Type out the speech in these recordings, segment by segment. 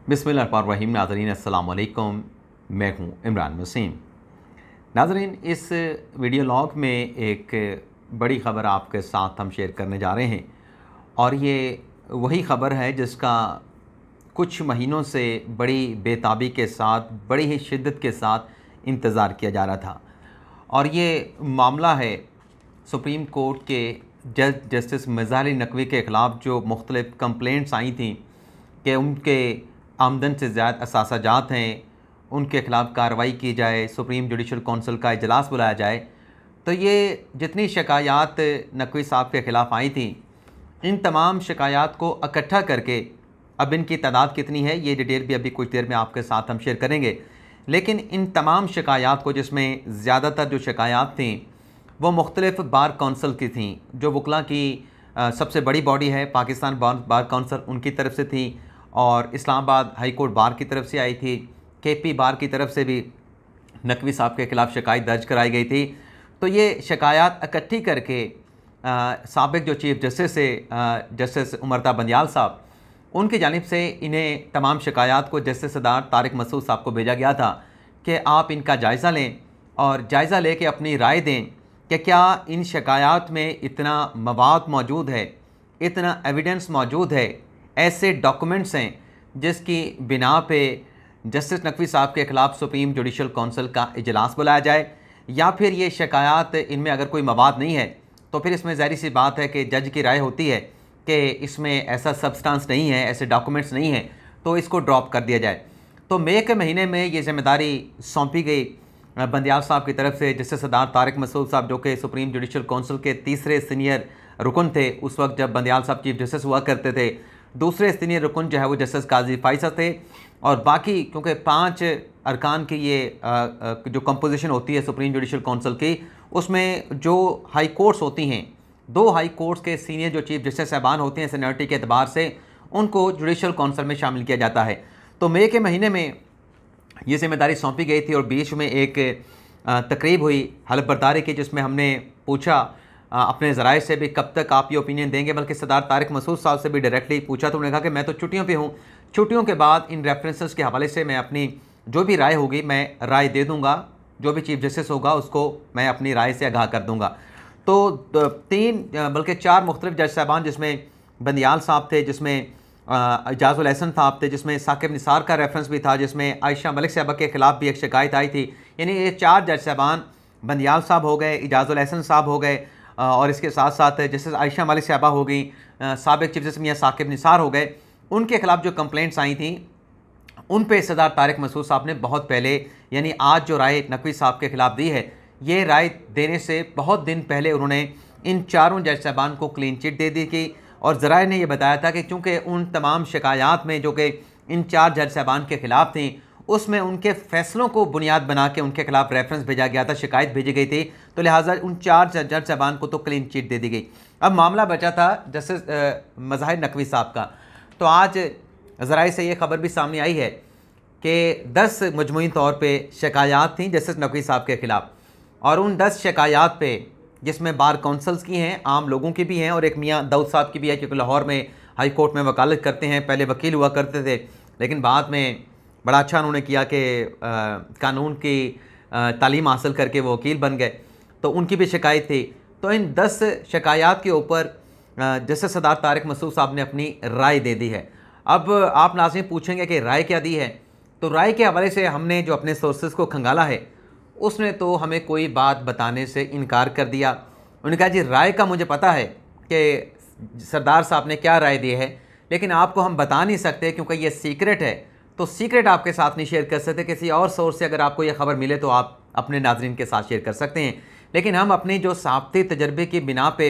बिस्मिल्लाहिर्रहमानिर्रहीम। नाज़रीन अस्सलाम वालेकुम, मैं हूँ इमरान वसीम। नाज़रीन, इस वीडियो लॉग में एक बड़ी ख़बर आपके साथ हम शेयर करने जा रहे हैं और ये वही ख़बर है जिसका कुछ महीनों से बड़ी बेताबी के साथ, बड़ी ही शिद्दत के साथ इंतज़ार किया जा रहा था। और ये मामला है सुप्रीम कोर्ट के जज जस्टिस मज़हर अली नकवी के ख़िलाफ़ जो मुख्तलिफ़ कंप्लेंट्स आई थी कि उनके आमदन से ज़्यादा असासाजात हैं, उनके ख़िलाफ़ कार्रवाई की जाए, सुप्रीम जुडिशल कौंसिल का इजलास बुलाया जाए। तो ये जितनी शिकायत नकवी साहब के ख़िलाफ़ आई थी, इन तमाम शिकायत को इकट्ठा करके अब इनकी तादाद कितनी है ये डिटेल भी अभी कुछ देर में आपके साथ हम शेयर करेंगे। लेकिन इन तमाम शिकायत को, जिसमें ज़्यादातर जो शिकायत थी वो मुख्तलिफ़ बार कौंसिल की थी, जो वकला की सबसे बड़ी बॉडी है पाकिस्तान बार कौंसिल, उनकी तरफ से थी और इस्लामाबाद हाई कोर्ट बार की तरफ से आई थी। केपी बार की तरफ से भी नकवी साहब के ख़िलाफ़ शिकायत दर्ज कराई गई थी। तो ये शिकायत इकट्ठी करके साबिक़ जो चीफ़ जस्टिस है जस्टिस उमरता बंदियाल साहब, उनकी जानिब से इन्हें तमाम शिकायत को जस्टिस सरदार तारिक मसूद साहब को भेजा गया था कि आप इनका जायज़ा लें और जायज़ा ले कर अपनी राय दें कि क्या इन शिकायत में इतना मवाद मौजूद है, इतना एविडेंस मौजूद है, ऐसे डॉक्यूमेंट्स हैं जिसकी बिना पे जस्टिस नकवी साहब के ख़िलाफ़ सुप्रीम जुडिशल कौंसिल का इजलास बुलाया जाए, या फिर ये शिकायत इनमें अगर कोई मवाद नहीं है तो फिर इसमें ज़ाहिर सी बात है कि जज की राय होती है कि इसमें ऐसा सब्सटेंस नहीं है, ऐसे डॉक्यूमेंट्स नहीं हैं, तो इसको ड्रॉप कर दिया जाए। तो मई के महीने में ये ज़िम्मेदारी सौंपी गई बंदियाल साहब की तरफ से जस्टिस सरदार तारिक मसूद साहब, जो कि सुप्रीम जुडिशल कौंसिल के तीसरे सीनियर रुकन थे उस वक्त जब बंदियाल साहब चीफ जस्टिस हुआ करते थे। दूसरे सीनियर रुकन जो है वो जस्टिस काजी फाइसा थे और बाकी क्योंकि 5 अरकान की ये जो कंपोजिशन होती है सुप्रीम जुडिशल कौंसिल की, उसमें जो हाई कोर्ट्स होती हैं, 2 हाई कोर्ट्स के सीनियर जो चीफ जस्टिस साहबान होते हैं सीनियरिटी के अतबार से, उनको जुडिशल कौंसिल में शामिल किया जाता है। तो मई के महीने में ये जिम्मेदारी सौंपी गई थी और बीच में एक तकरीब हुई हलफ बर्दारी की, जिसमें हमने पूछा अपने ज़राए से भी कब तक आप ये ओपिनियन देंगे, बल्कि सरदार तारिक मसूद साहब से भी डायरेक्टली पूछा तो उन्होंने कहा कि मैं तो छुट्टियों पे हूँ, छुट्टियों के बाद इन रेफरेंसेस के हवाले से मैं अपनी जो भी राय होगी मैं राय दे दूँगा, जो भी चीफ जस्टिस होगा उसको मैं अपनी राय से आगाह कर दूँगा। तो 3 बल्कि 4 मुख्तलिफ जज साहबान, जिसमें बंदियाल साहब थे, जिसमें इजाज़ुल एहसन साहब थे, जिसमें साकिब निसार का रेफरेंस भी था, जिसमें आयशा मलिक साहबा के ख़िलाफ़ भी एक शिकायत आई थी। यानी ये 4 जज साहबान, बंदियाल साहब हो गए, इजाज़ुल एहसन साहब हो गए और इसके साथ साथ जस्टिस आयशा मलिक साहबा हो गई, साबिक़ चीफ जस्टिस मियां साकिब निसार हो गए, उनके ख़िलाफ़ जो कंप्लेंट्स आई थी उन पे सरदार तारिक मसूद साहब ने बहुत पहले, यानी आज जो राय नकवी साहब के ख़िलाफ़ दी है, ये राय देने से बहुत दिन पहले उन्होंने इन 4 जज साहबान को क्लीन चिट दे दी थी। और ज़राए ने यह बताया था कि चूँकि उन तमाम शिकायत में जो कि इन 4 जज साहबान के ख़िलाफ़ थी, उसमें उनके फ़ैसलों को बुनियाद बना के उनके ख़िलाफ़ रेफरेंस भेजा गया था, शिकायत भेजी गई थी, तो लिहाजा उन 4 जज साहबान को तो क्लीन चिट दे दी गई। अब मामला बचा था जस्टिस मज़हर नकवी साहब का। तो आज ज़राए से ये ख़बर भी सामने आई है कि 10 मजमूई तौर पर शिकायत थी जस्टिस नकवी साहब के ख़िलाफ़, और उन 10 शिकायत पे, जिसमें बार काउंसिल्स की हैं, आम लोगों की भी हैं और एक मियाँ दाऊद साहब की भी है, क्योंकि लाहौर में हाई कोर्ट में वकालत करते हैं, पहले वकील हुआ करते थे, लेकिन बाद में बड़ा अच्छा उन्होंने किया कि कानून की तालीम हासिल करके वो वकील बन गए, तो उनकी भी शिकायत थी। तो इन 10 शिकायत के ऊपर जस्टिस सरदार तारिक मसूद साहब ने अपनी राय दे दी है। अब आप नाज़रीन पूछेंगे कि राय क्या दी है, तो राय के हवाले से हमने जो अपने सोर्सेज को खंगाला है, उसने तो हमें कोई बात बताने से इनकार कर दिया। उन्होंने कहा जी राय का मुझे पता है कि सरदार साहब ने क्या राय दी है, लेकिन आपको हम बता नहीं सकते क्योंकि ये सीक्रेट है, तो सीक्रेट आपके साथ नहीं शेयर कर सकते। किसी और सोर्स से अगर आपको ये ख़बर मिले तो आप अपने नाज़रीन के साथ शेयर कर सकते हैं, लेकिन हम अपनी जो साबिती तजर्बे की बिना पे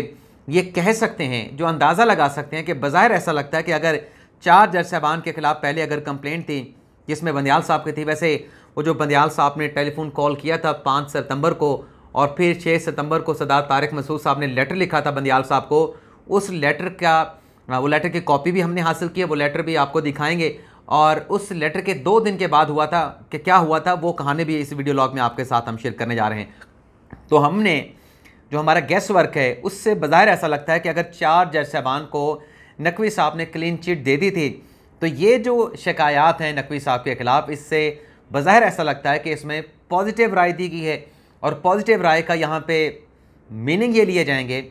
ये कह सकते हैं, जो अंदाज़ा लगा सकते हैं कि बज़ाहिर ऐसा लगता है कि अगर 4 जज साहबान के ख़िलाफ़ पहले अगर कंप्लेंट थी, जिसमें बंदियाल साहब की थी, वैसे वो जो बंदियाल साहब ने टेलीफोन कॉल किया था 5 सितंबर को और फिर 6 सितंबर को सरदार तारिक मसूद साहब ने लेटर लिखा था बंदियाल साहब को, उस लेटर का वो लेटर की कॉपी भी हमने हासिल की है, वो लेटर भी आपको दिखाएंगे। और उस लेटर के 2 दिन के बाद हुआ था कि क्या हुआ था, वो कहानी भी इस वीडियो लॉग में आपके साथ हम शेयर करने जा रहे हैं। तो हमने जो हमारा गेस वर्क है उससे बज़ाहिर ऐसा लगता है कि अगर 4 जज साहबान को नकवी साहब ने क्लीन चिट दे दी थी, तो तो ये जो शिकायत हैं नकवी साहब के ख़िलाफ़, इससे बज़ाहिर ऐसा लगता है कि इसमें पॉजिटिव राय दी गई है, और पॉजिटिव राय का यहाँ पे मीनिंग ये लिए जाएंगे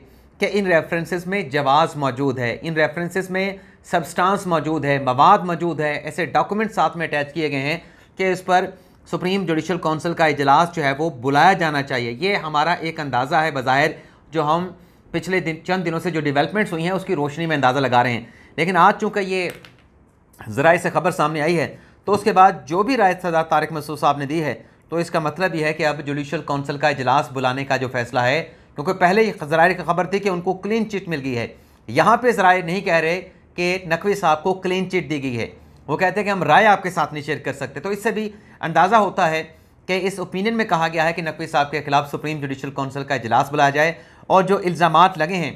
कि इन रेफरेंसेस में जवाज़ मौजूद है, इन रेफरेंसेस में सब्सटेंस मौजूद है, मवाद मौजूद है, ऐसे डॉक्यूमेंट साथ में अटैच किए गए हैं कि इस पर सुप्रीम जुडिशल काउंसिल का इजलास जो है वो बुलाया जाना चाहिए। ये हमारा एक अंदाज़ा है बज़ाहिर, जो हम पिछले चंद दिनों से जो डेवलपमेंट्स हुई हैं उसकी रोशनी में अंदाज़ा लगा रहे हैं। लेकिन आज चूँकि ये ज़राए से ख़बर सामने आई है, तो उसके बाद जो भी राय सरदार तारिक मसूद साहब ने दी है, तो इसका मतलब यह है कि अब जुडिशल काउंसिल का इजलास बुलाने का जो फैसला है, क्योंकि पहले ज़राए की खबर थी कि उनको क्लीन चिट मिल गई है, यहाँ पे ज़राए नहीं कह रहे कि नकवी साहब को क्लीन चिट दी गई है, वो कहते हैं कि हम राय आपके साथ नहीं शेयर कर सकते। तो इससे भी अंदाज़ा होता है कि इस ओपिनियन में कहा गया है कि नकवी साहब के खिलाफ सुप्रीम जुडिशल काउंसिल का इजलास बुलाया जाए, और जो इल्ज़ामात लगे हैं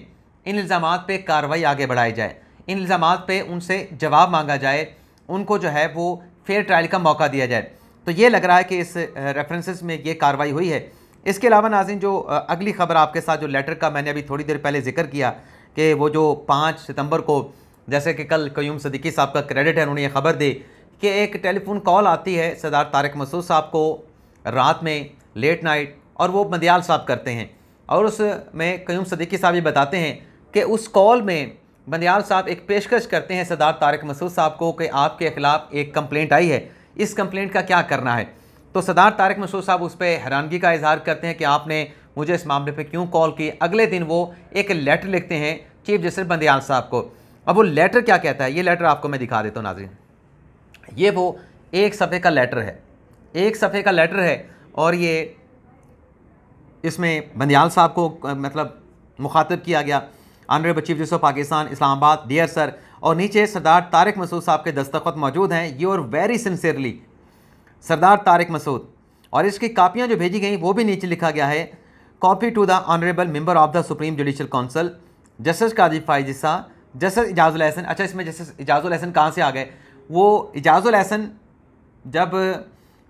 इन इल्ज़ामात पे कार्रवाई आगे बढ़ाई जाए, इन इल्ज़ामात पे उनसे जवाब मांगा जाए, उनको जो है वो फेयर ट्रायल का मौका दिया जाए। तो ये लग रहा है कि इस रेफरेंसेस में ये कार्रवाई हुई है। इसके अलावा नाज़रीन, जो अगली खबर आपके साथ जो लेटर का मैंने अभी थोड़ी देर पहले जिक्र किया कि वो जो 5 सितंबर को, जैसे कि कल क़य्यूम सिद्दीकी साहब का क्रेडिट है, उन्होंने ये खबर दी कि एक टेलीफोन कॉल आती है सरदार तारिक मसूद साहब को रात में लेट नाइट, और वो बंदियाल साहब करते हैं, और उसमें क़य्यूम सिद्दीकी साहब ये बताते हैं कि उस कॉल में बंदियाल साहब एक पेशकश करते हैं सरदार तारिक मसूद साहब को कि आपके ख़िलाफ़ एक कंप्लेंट आई है, इस कंप्लेंट का क्या करना है। तो सरदार तारिक मसूद साहब उस पर हैरानगी का इजहार करते हैं कि आपने मुझे इस मामले पे क्यों कॉल की। अगले दिन वो एक लेटर लिखते हैं चीफ जस्टिस बंदियाल साहब को। अब वो लेटर क्या कहता है, ये लेटर आपको मैं दिखा देता हूँ नाज़रीन। ये वो 1 सफ़े का लेटर है, 1 सफ़े का लेटर है, और ये इसमें बंदियाल साहब को मतलब मुखातिब किया गया, honourable chief justice of Pakistan Islamabad, dear sir, और नीचे सरदार तारिक मसूद साहब के दस्तखत मौजूद हैं, योर वेरी सिंसियरली सरदार तारिक मसूद। और इसकी कापियाँ जो भेजी गई वो भी नीचे लिखा गया है, copy to the honourable member of the supreme judicial council justice Qazi Faez Isa, justice Ijazul Ahsan. अच्छा, इसमें जस्टिस इजाज़ुल एहसन कहाँ से आ गए? वो इजाज़ुल एहसन जब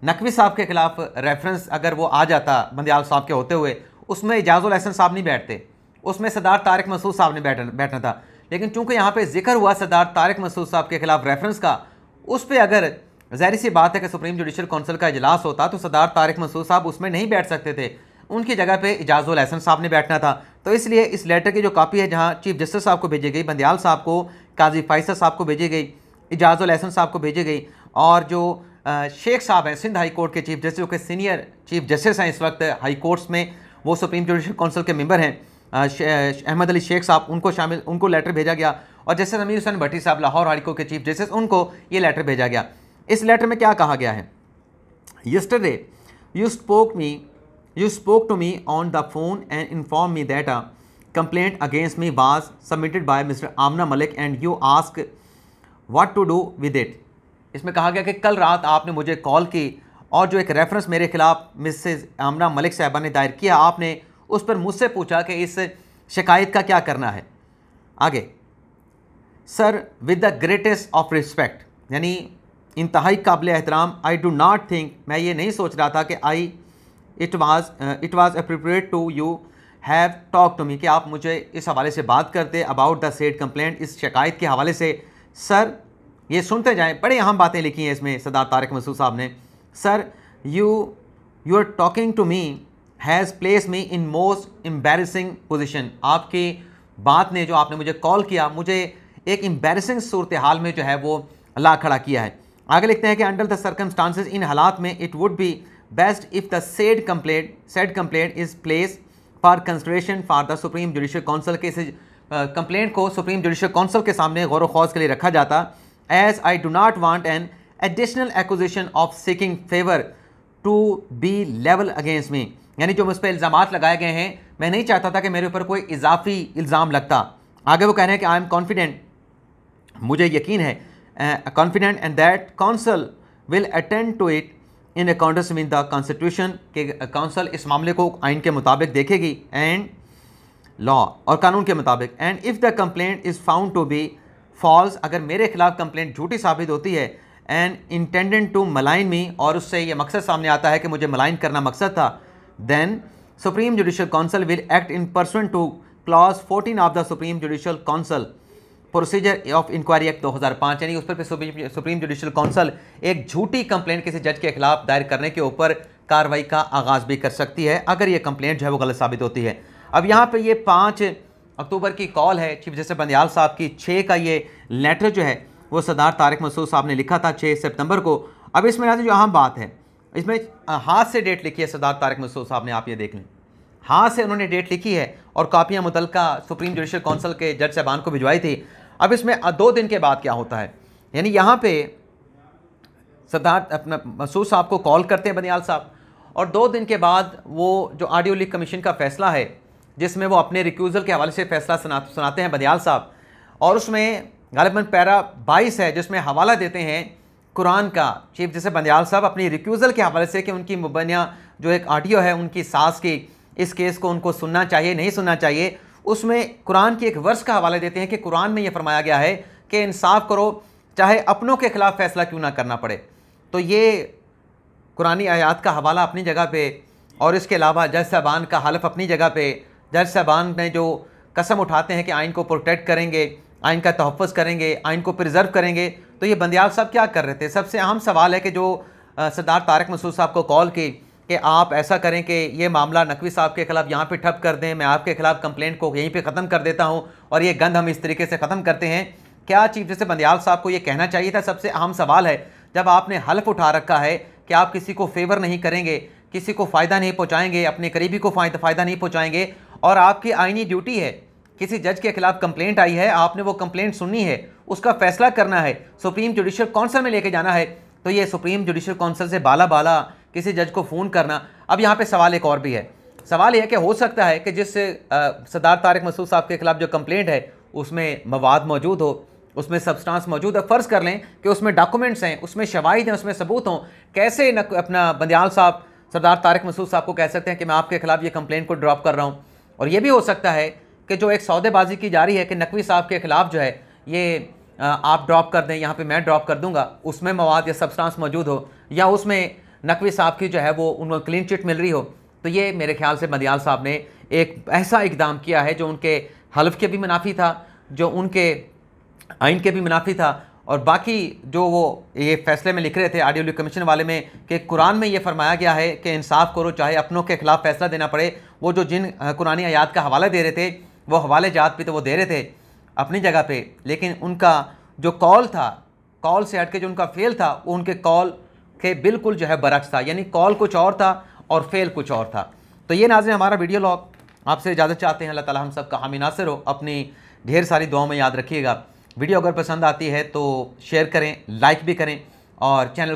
नकवी साहब के ख़िलाफ़ रेफरेंस अगर वो आ जाता बंदियाल साहब के होते हुए, उसमें इजाज़ुल एहसन साहब नहीं बैठते, उसमें सरदार तारिक मसूद साहब ने बैठना था। लेकिन चूंकि यहाँ पे जिक्र हुआ सरदार तारिक मसूद साहब के खिलाफ रेफरेंस का, उस पर अगर ज़ाहिर सी बात है कि सुप्रीम जुडिशल काउंसिल का इजलास होता तो सरदार तारिक मसूद साहब उसमें नहीं बैठ सकते थे, उनकी जगह पे इजाज़ुल एहसन साहब ने बैठना था। तो इसलिए इस लेटर की जो कापी है, जहाँ चीफ जस्टिस साहब को भेजी गई, बंदियाल साहब को, काजी फाइसा साहब को भेजी गई, इजाज़ुल एहसन साहब को भेजी गई, और जो शेख साहब हैं सिंध हाई कोर्ट के चीफ जस्टिस, जो कि सीनियर चीफ जस्टिस हैं इस वक्त हाई कोर्ट्स में, वो सुप्रीम जुडिशल काउंसिल के मेंबर हैं, अहमद अली शेख साहब, उनको लेटर भेजा गया, और जस्टिस अमीर हुसैन भट्टी साहब लाहौर हाई कोर्ट के चीफ जस्टिस, उनको ये लेटर भेजा गया। इस लेटर में क्या कहा गया है? Yesterday you spoke to me on the phone and inform me that a complaint against me was submitted by mister Amna Malik and you ask what to do with it. इसमें कहा गया कि कल रात आपने मुझे कॉल की, और जो एक रेफरेंस मेरे खिलाफ मिसेस आमना मलिक साहबा ने दायर किया, आपने उस पर मुझसे पूछा कि इस शिकायत का क्या करना है। आगे, sir with the greatest of respect, यानी इंतहाई काबिल एहतराम, आई डू नॉट थिंक, मैं ये नहीं सोच रहा था कि it was appropriate to you have talk to me, कि आप मुझे इस हवाले से बात करते अबाउट द सेड कंप्लेंट, इस शिकायत के हवाले से। सर ये सुनते जाएं, बड़े अहम बातें लिखी हैं इसमें सरदार तारिक मसूद साहब ने। Sir you are talking to me has place me in most embarrassing position, आपकी बात ने, जो आपने मुझे कॉल किया, मुझे एक एम्बैरेसिंग सूरत हाल में जो है वो ला खड़ा किया है। आगे लिखते हैं कि अंडर द सर्कमस्टांसेस, इन हालात में, it would be best if the said complaint is place for consideration for the supreme judicial council, के इस कंप्लेंट को सुप्रीम जुडिशल काउंसिल के सामने गौर खौज के लिए रखा जाता। As I do not want an additional acquisition of seeking favour to be level against me, यानी जो मुझ पर इल्ज़ामात लगाए गए हैं, मैं नहीं चाहता था कि मेरे ऊपर कोई इजाफी इल्ज़ाम लगता। आगे वो कह रहे हैं कि आई एम कॉन्फिडेंट, मुझे यकीन है, confident and that council will attend to it in accordance with the constitution, के काउंसिल इस मामले को आइन के मुताबिक देखेगी, एंड लॉ, और कानून के मुताबिक। And if the complaint is found to be false, अगर मेरे खिलाफ कंप्लेंट झूठी साबित होती है, and intended to malign me, और उससे ये मकसद सामने आता है कि मुझे मलाइन करना मकसद था, then supreme judicial council will act in pursuant to clause 14 of the supreme judicial council procedure of inquiry act 2005, यानी उस पर सुप्रीम जुडिशल काउंसिल एक झूठी कंप्लेंट किसी जज के खिलाफ दायर करने के ऊपर कार्रवाई का आगाज़ भी कर सकती है अगर ये कंप्लेंट जो है वो गलत साबित होती है। अब यहाँ पे ये 5 अक्टूबर की कॉल है चीफ जस्टिस बंदियाल साहब की। 6 का ये लेटर जो है वो सरदार तारिक मसूद साहब ने लिखा था 6 सितंबर को। अब इसमें नाज़रीन जो अहम बात है, इसमें हाथ से डेट लिखी है सरदार तारिक मसूद साहब ने, आप ये देख लें, हाथ से उन्होंने डेट लिखी है और कापियाँ मुतल्लिका सुप्रीम जुडिशल काउंसिल के जज साहबान को भिजवाई थी। अब इसमें 2 दिन के बाद क्या होता है, यानी यहाँ पे सरदार अपना मसूद साहब को कॉल करते हैं बंदियाल साहब, और 2 दिन के बाद वो जो ऑडियो लीक कमीशन का फैसला है जिसमें वो अपने रिक्यूज़ल के हवाले से फैसला सुनाते हैं बंदियाल साहब, और उसमें गालिबन पैरा 22 है जिसमें हवाला देते हैं कुरान का चीफ जस्टिस बंदियाल साहब अपनी रिक्यूज़ल के हवाले से कि उनकी मुबैना जो एक ऑडियो है उनकी सास की, इस केस को उनको सुनना चाहिए नहीं सुनना चाहिए। उसमें कुरान की एक वर्स का हवाला देते हैं कि कुरान में ये फरमाया गया है कि इंसाफ करो चाहे अपनों के खिलाफ फैसला क्यों ना करना पड़े। तो ये कुरानी आयात का हवाला अपनी जगह पे, और इसके अलावा जज साहबान का हलफ अपनी जगह पे। जज साहबान ने जो कसम उठाते हैं कि आइन को प्रोटेक्ट करेंगे, आइन का तहफ़्फ़ुज़ करेंगे, आइन को प्रिजर्व करेंगे, तो ये बंदियाल साहब क्या कर रहे थे? सबसे अहम सवाल है कि जो सरदार तारिक मसूद साहब को कॉल की कि आप ऐसा करें कि ये मामला नकवी साहब के खिलाफ यहाँ पे ठप कर दें, मैं आपके खिलाफ कंप्लेंट को यहीं पे ख़त्म कर देता हूँ और ये गंद हम इस तरीके से ख़त्म करते हैं। क्या चीफ जस्टिस बंदियाल साहब को ये कहना चाहिए था? सबसे अहम सवाल है, जब आपने हल्फ उठा रखा है कि आप किसी को फेवर नहीं करेंगे, किसी को फ़ायदा नहीं पहुँचाएंगे, अपने करीबी को फ़ायदा नहीं पहुँचाएंगे, और आपकी आइनी ड्यूटी है, किसी जज के खिलाफ कंप्लेंट आई है, आपने वो कंप्लेंट सुननी है, उसका फैसला करना है, सुप्रीम जुडिशल काउंसिल में लेके जाना है, तो ये सुप्रीम जुडिशल काउंसिल से बाला बाला किसी जज को फ़ोन करना। अब यहाँ पे सवाल एक और भी है, सवाल यह है कि हो सकता है कि जिस सरदार तारिक मसूद साहब के खिलाफ जो कंप्लेंट है उसमें मवाद मौजूद हो, उसमें सब्सटेंस मौजूद है। फ़र्ज़ कर लें कि उसमें डॉक्यूमेंट्स हैं, उसमें शवाहिद हैं, उसमें सबूत हों, कैसे अपना बंदियाल साहब सरदार तारिक मसूद साहब को कह सकते हैं कि मैं आपके खिलाफ ये कंप्लेंट को ड्रॉप कर रहा हूँ। और ये भी हो सकता है कि जो एक सौदेबाजी की जा रही है कि नकवी साहब के खिलाफ जो है ये आप ड्रॉप कर दें, यहाँ पे मैं ड्रॉप कर दूंगा, उसमें मवाद या सब्सटेंस मौजूद हो, या उसमें नकवी साहब की जो है वो उनको क्लीन चिट मिल रही हो, तो ये मेरे ख्याल से बंदियाल साहब ने एक ऐसा इकदाम किया है जो उनके हल्फ के भी मुनाफी था, जो उनके आइन के भी मुनाफी था, और बाकी जो वो ये फैसले में लिख रहे थे ऑडियो लीक कमीशन वाले में कि कुरान में ये फरमाया गया है कि इंसाफ करो चाहे अपनों के खिलाफ फैसला देना पड़े। वो जो जिन कुरानी आयात का हवाला दे रहे थे वो हवाले जात भी तो वो दे रहे थे अपनी जगह पे, लेकिन उनका जो कॉल था, कॉल से हट के जो उनका फेल था वो उनके कॉल के बिल्कुल जो है बरक्स था, यानी कॉल कुछ और था और फेल कुछ और था। तो ये नाज़रीन हमारा वीडियो लॉग, आपसे इजाज़त चाहते हैं। अल्लाह ताला हम सब का हामी नासिर हो। अपनी ढेर सारी दुआओं में याद रखिएगा। वीडियो अगर पसंद आती है तो शेयर करें, लाइक भी करें, और चैनल